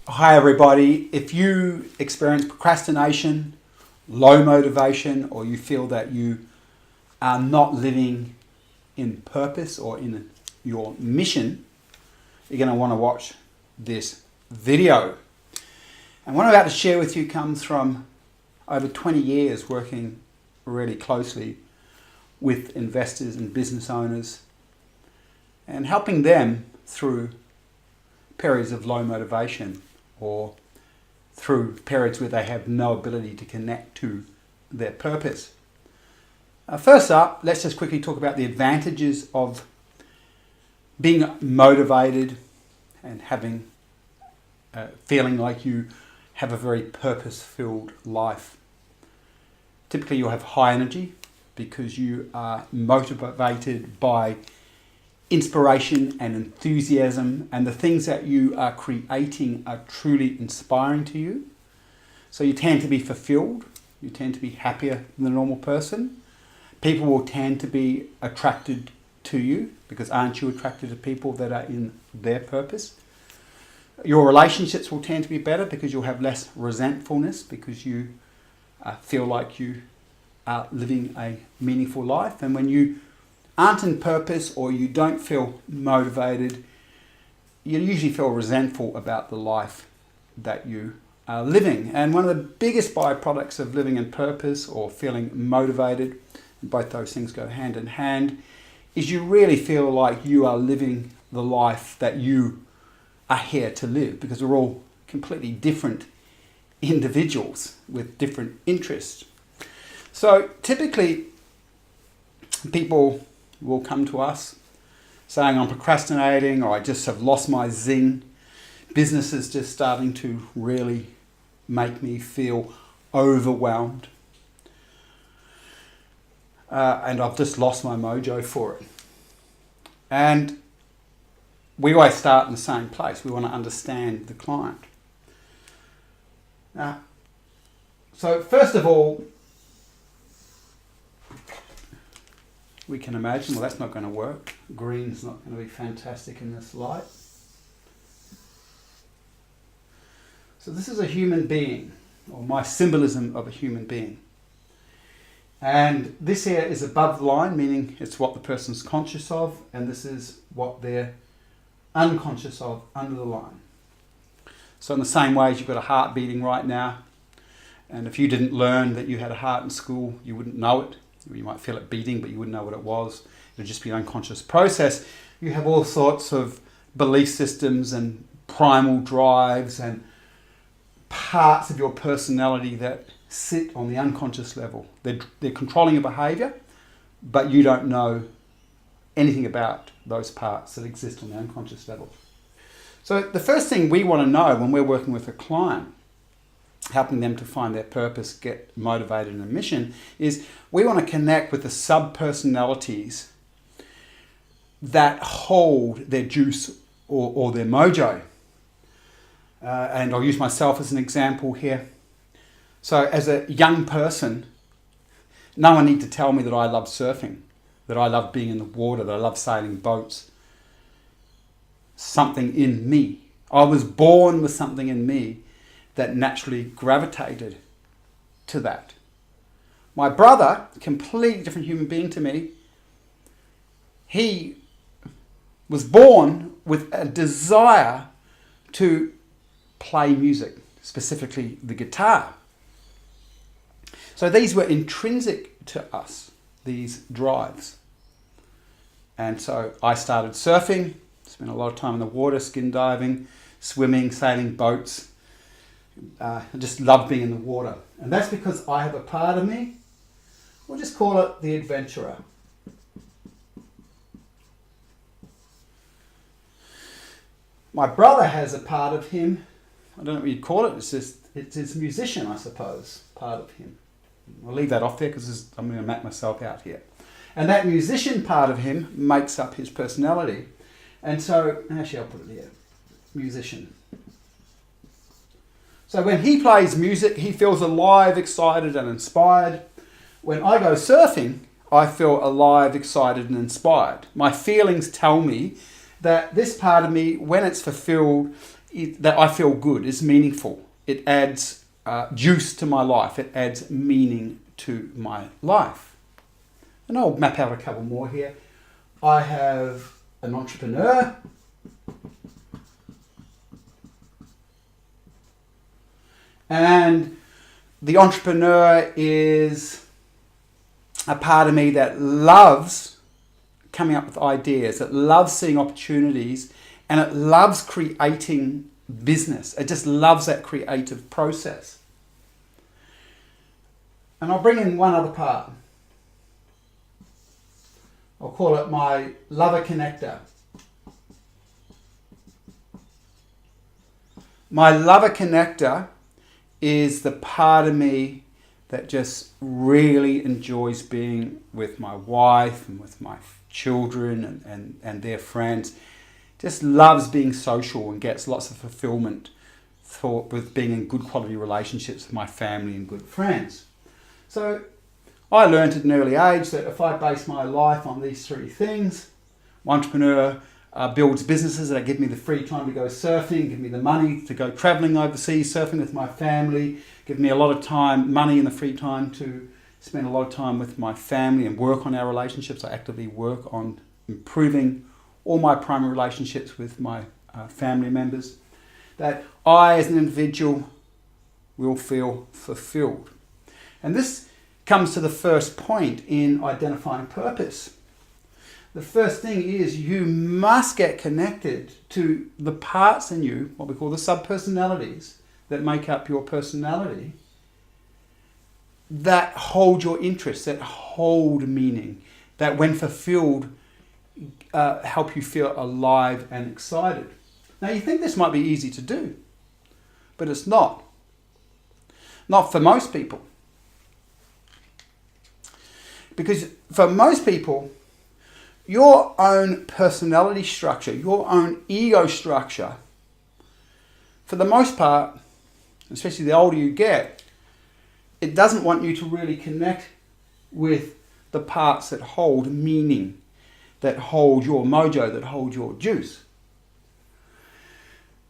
Hi everybody. If you experience procrastination, low motivation, or you feel that you are not living in purpose or in your mission, you're going to want to watch this video. And what I'm about to share with you comes from over 20 years working really closely with investors and business owners and helping them through periods of low motivation or through periods where they have no ability to connect to their purpose. First up, let's just quickly talk about the advantages of being motivated and having feeling like you have a very purpose-filled life. Typically you'll have high energy because you are motivated by inspiration and enthusiasm, and the things that you are creating are truly inspiring to you. So you tend to be fulfilled, you tend to be happier than a normal person. People will tend to be attracted to you because aren't you attracted to people that are in their purpose? Your relationships will tend to be better because you'll have less resentfulness because you feel like you are living a meaningful life. And when you aren't in purpose or you don't feel motivated, you usually feel resentful about the life that you are living. And one of the biggest byproducts of living in purpose or feeling motivated, and both those things go hand in hand, is you really feel like you are living the life that you are here to live, because we're all completely different individuals with different interests. So typically people will come to us saying I'm procrastinating, or I just have lost my zing. Business is just starting to really make me feel overwhelmed. And I've just lost my mojo for it. And we always start in the same place. We want to understand the client. So first of all, we can imagine, well, that's not going to work. Green's not going to be fantastic in this light. So this is a human being, or my symbolism of a human being. And this here is above the line, meaning it's what the person's conscious of, and this is what they're unconscious of under the line. So in the same way as you've got a heart beating right now, and if you didn't learn that you had a heart in school, you wouldn't know it. You might feel it beating, but you wouldn't know what it was. It would just be an unconscious process. You have all sorts of belief systems and primal drives and parts of your personality that sit on the unconscious level. They're controlling your behaviour, but you don't know anything about those parts that exist on the unconscious level. So the first thing we want to know when we're working with a client, helping them to find their purpose, get motivated in a mission, is we want to connect with the sub-personalities that hold their juice or their mojo. And I'll use myself as an example here. So as a young person, no one needs to tell me that I love surfing, that I love being in the water, that I love sailing boats. Something in me. I was born with something in me that naturally gravitated to that. My brother, completely different human being to me, he was born with a desire to play music, specifically the guitar. So these were intrinsic to us, these drives. And so I started surfing, spent a lot of time in the water, skin diving, swimming, sailing boats. I just love being in the water. And that's because I have a part of me, we'll just call it the adventurer. My brother has a part of him, I don't know what you'd call it, it's his musician, I suppose, part of him. I'll leave that off there because I'm going to map myself out here. And that musician part of him makes up his personality. And so, actually I'll put it here, musician. So when he plays music, he feels alive, excited and inspired. When I go surfing, I feel alive, excited and inspired. My feelings tell me that this part of me, when it's fulfilled, that I feel good, is meaningful. It adds juice to my life. It adds meaning to my life. And I'll map out a couple more here. I have an entrepreneur. And the entrepreneur is a part of me that loves coming up with ideas. It loves seeing opportunities, and it loves creating business. It just loves that creative process. And I'll bring in one other part. I'll call it my lover connector. My lover connector is the part of me that just really enjoys being with my wife and with my children and their friends. Just loves being social and gets lots of fulfillment with being in good quality relationships with my family and good friends. So I learned at an early age that if I base my life on these three things, my entrepreneur builds businesses that give me the free time to go surfing, give me the money to go traveling overseas, surfing with my family, give me a lot of time, money in the free time to spend a lot of time with my family and work on our relationships. I actively work on improving all my primary relationships with my family members. That I, as an individual, will feel fulfilled. And this comes to the first point in identifying purpose. The first thing is you must get connected to the parts in you, what we call the subpersonalities, that make up your personality, that hold your interests, that hold meaning, that when fulfilled, help you feel alive and excited. Now you think this might be easy to do, but it's not. Not for most people. Because for most people, your own personality structure, your own ego structure, for the most part, especially the older you get, it doesn't want you to really connect with the parts that hold meaning, that hold your mojo, that hold your juice.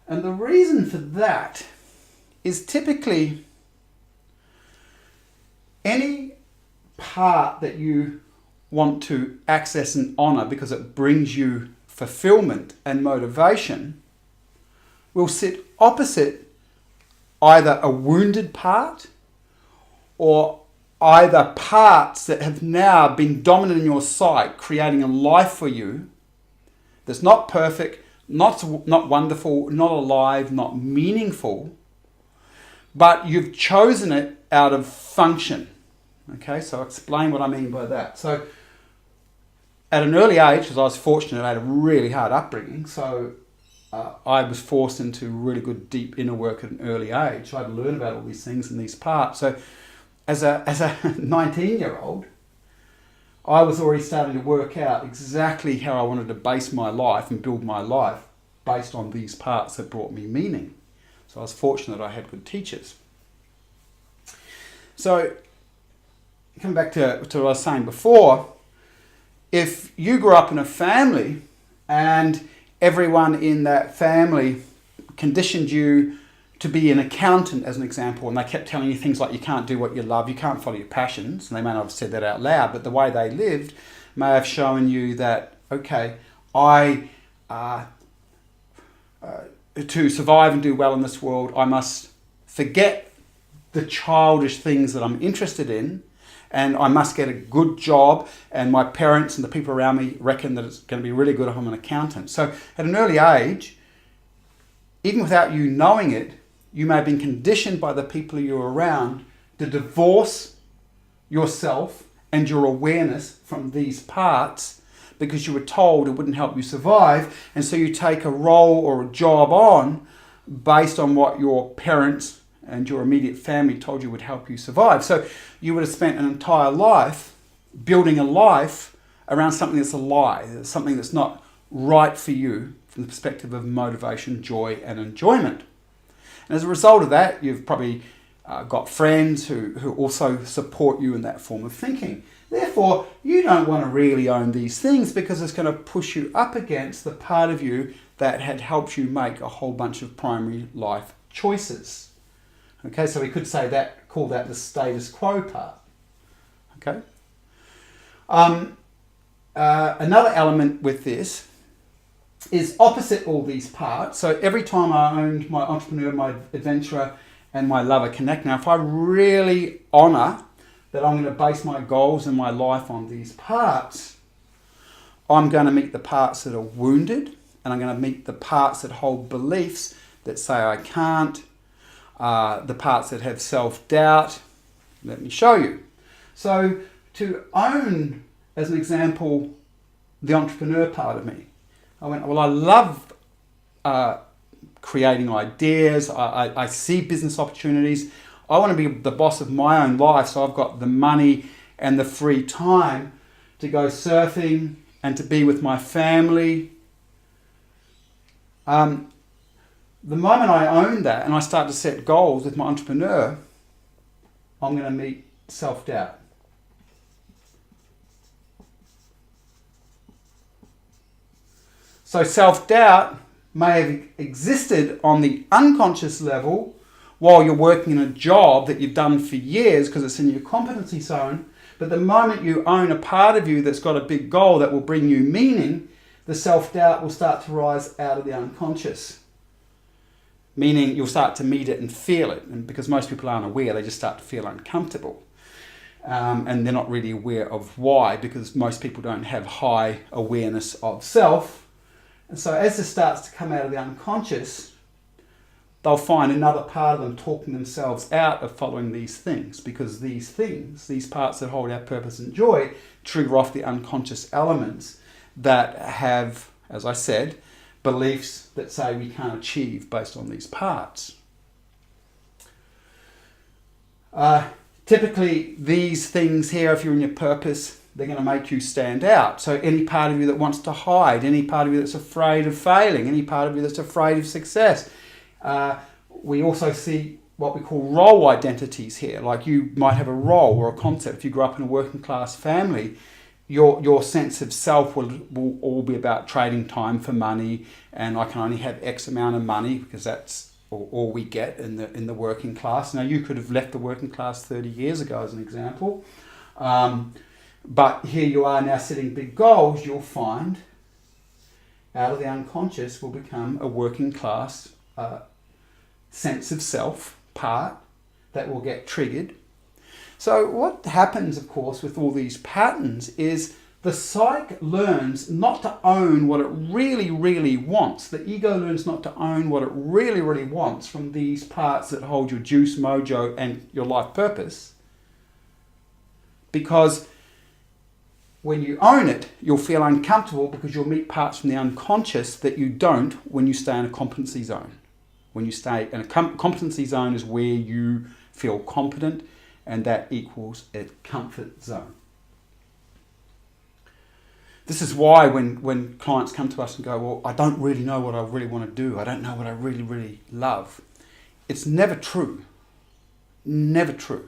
And the reason for that is typically any part that you want to access and honor because it brings you fulfillment and motivation will sit opposite either a wounded part or either parts that have now been dominant in your sight, creating a life for you that's not perfect, not wonderful, not alive, not meaningful, but you've chosen it out of function. Okay, so I'll explain what I mean by that. So at an early age, because I was fortunate, I had a really hard upbringing, so I was forced into really good deep inner work at an early age. So I had to learn about all these things and these parts. So as a 19-year-old, I was already starting to work out exactly how I wanted to base my life and build my life based on these parts that brought me meaning. So I was fortunate I had good teachers. So coming back to what I was saying before, if you grew up in a family and everyone in that family conditioned you to be an accountant, as an example, and they kept telling you things like you can't do what you love, you can't follow your passions, and they may not have said that out loud, but the way they lived may have shown you that, okay, to survive and do well in this world, I must forget the childish things that I'm interested in, and I must get a good job, and my parents and the people around me reckon that it's going to be really good if I'm an accountant. So at an early age, even without you knowing it, you may have been conditioned by the people you're around to divorce yourself and your awareness from these parts because you were told it wouldn't help you survive, and so you take a role or a job on based on what your parents and your immediate family told you would help you survive. So you would have spent an entire life building a life around something that's a lie, something that's not right for you from the perspective of motivation, joy, and enjoyment. And as a result of that, you've probably got friends who also support you in that form of thinking. Therefore, you don't want to really own these things because it's going to push you up against the part of you that had helped you make a whole bunch of primary life choices. Okay, so we could say that, call that the status quo part. Okay. Another element with this is opposite all these parts. So every time I owned my entrepreneur, my adventurer, and my lover connect, now if I really honour that I'm going to base my goals and my life on these parts, I'm going to meet the parts that are wounded, and I'm going to meet the parts that hold beliefs that say I can't, the parts that have self-doubt. Let me show you. So to own, as an example, the entrepreneur part of me, I went, well, I love creating ideas. I see business opportunities. I want to be the boss of my own life, so I've got the money and the free time to go surfing and to be with my family. The moment I own that and I start to set goals with my entrepreneur, I'm going to meet self-doubt. So self-doubt may have existed on the unconscious level while you're working in a job that you've done for years because it's in your competency zone. But the moment you own a part of you that's got a big goal that will bring you meaning, the self-doubt will start to rise out of the unconscious. Meaning you'll start to meet it and feel it. And because most people aren't aware, they just start to feel uncomfortable. And they're not really aware of why, because most people don't have high awareness of self. And so as this starts to come out of the unconscious, they'll find another part of them talking themselves out of following these things, because these things, these parts that hold our purpose and joy, trigger off the unconscious elements that have, as I said, beliefs that say we can't achieve based on these parts. Typically, these things here, if you're in your purpose, they're going to make you stand out. So any part of you that wants to hide, any part of you that's afraid of failing, any part of you that's afraid of success. We also see what we call role identities here. Like you might have a role or a concept. If you grew up in a working class family, your sense of self will all be about trading time for money, and I can only have X amount of money because that's all we get in the working class. Now you could have left the working class 30 years ago as an example. But here you are now setting big goals. You'll find out of the unconscious will become a working class sense of self part that will get triggered. So what happens, of course, with all these patterns is the psyche learns not to own what it really, really wants. The ego learns not to own what it really, really wants from these parts that hold your juice, mojo, and your life purpose. Because when you own it, you'll feel uncomfortable because you'll meet parts from the unconscious that you don't when you stay in a competency zone. When you stay in a competency zone is where you feel competent, and that equals a comfort zone. This is why when clients come to us and go, well, I don't really know what I really want to do. I don't know what I really, really love. It's never true. Never true.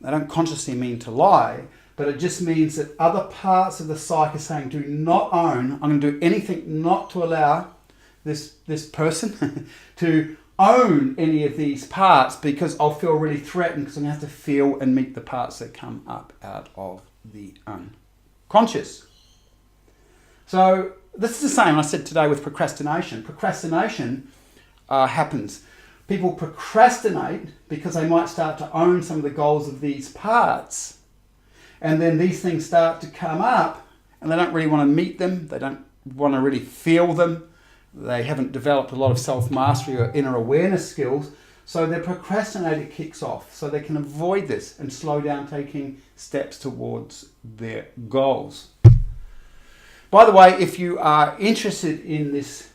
They don't consciously mean to lie, but it just means that other parts of the psyche are saying, do not own. I'm going to do anything not to allow this person to own any of these parts, because I'll feel really threatened because I'm going to have to feel and meet the parts that come up out of the unconscious. So this is the same I said today with procrastination. Procrastination happens. People procrastinate because they might start to own some of the goals of these parts. And then these things start to come up and they don't really want to meet them. They don't want to really feel them. They haven't developed a lot of self-mastery or inner awareness skills. So their procrastinator kicks off so they can avoid this and slow down taking steps towards their goals. By the way, if you are interested in this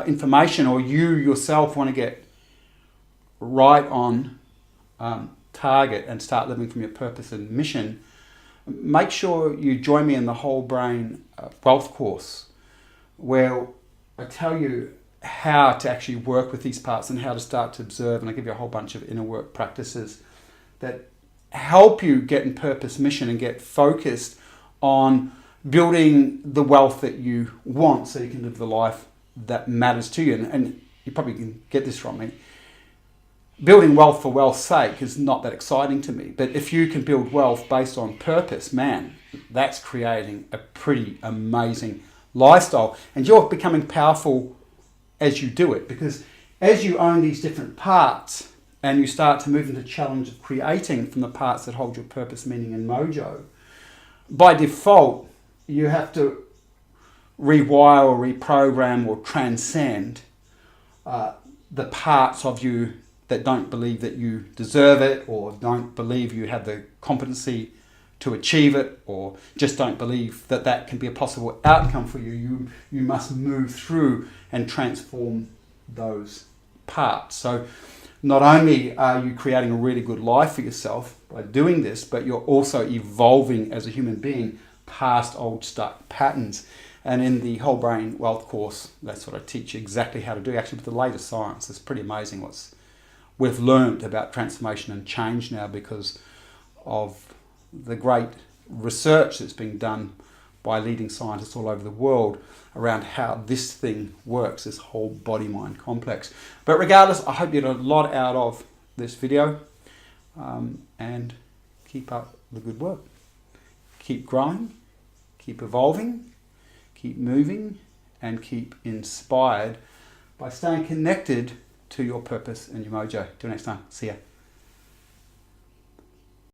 information, or you yourself want to get right on target and start living from your purpose and mission, make sure you join me in the Whole Brain Wealth course, where I tell you how to actually work with these parts and how to start to observe, and I give you a whole bunch of inner work practices that help you get in purpose, mission, and get focused on building the wealth that you want so you can live the life that matters to you. And you probably can get this from me. Building wealth for wealth's sake is not that exciting to me. But if you can build wealth based on purpose, man, that's creating a pretty amazing lifestyle. And you're becoming powerful as you do it, because as you own these different parts and you start to move into the challenge of creating from the parts that hold your purpose, meaning, and mojo, by default, you have to rewire or reprogram or transcend the parts of you that don't believe that you deserve it, or don't believe you have the competency to achieve it, or just don't believe that that can be a possible outcome for you. You must move through and transform those parts. So not only are you creating a really good life for yourself by doing this, but you're also evolving as a human being past old stuck patterns. And in the Whole Brain Wealth course, that's what I teach you exactly how to do. Actually, with the latest science, it's pretty amazing what's we've learned about transformation and change now, because of the great research that's being done by leading scientists all over the world around how this thing works, this whole body-mind complex. But regardless, I hope you got a lot out of this video, and keep up the good work. Keep growing, keep evolving, keep moving, and keep inspired by staying connected to your purpose and your mojo. Till next time, see ya.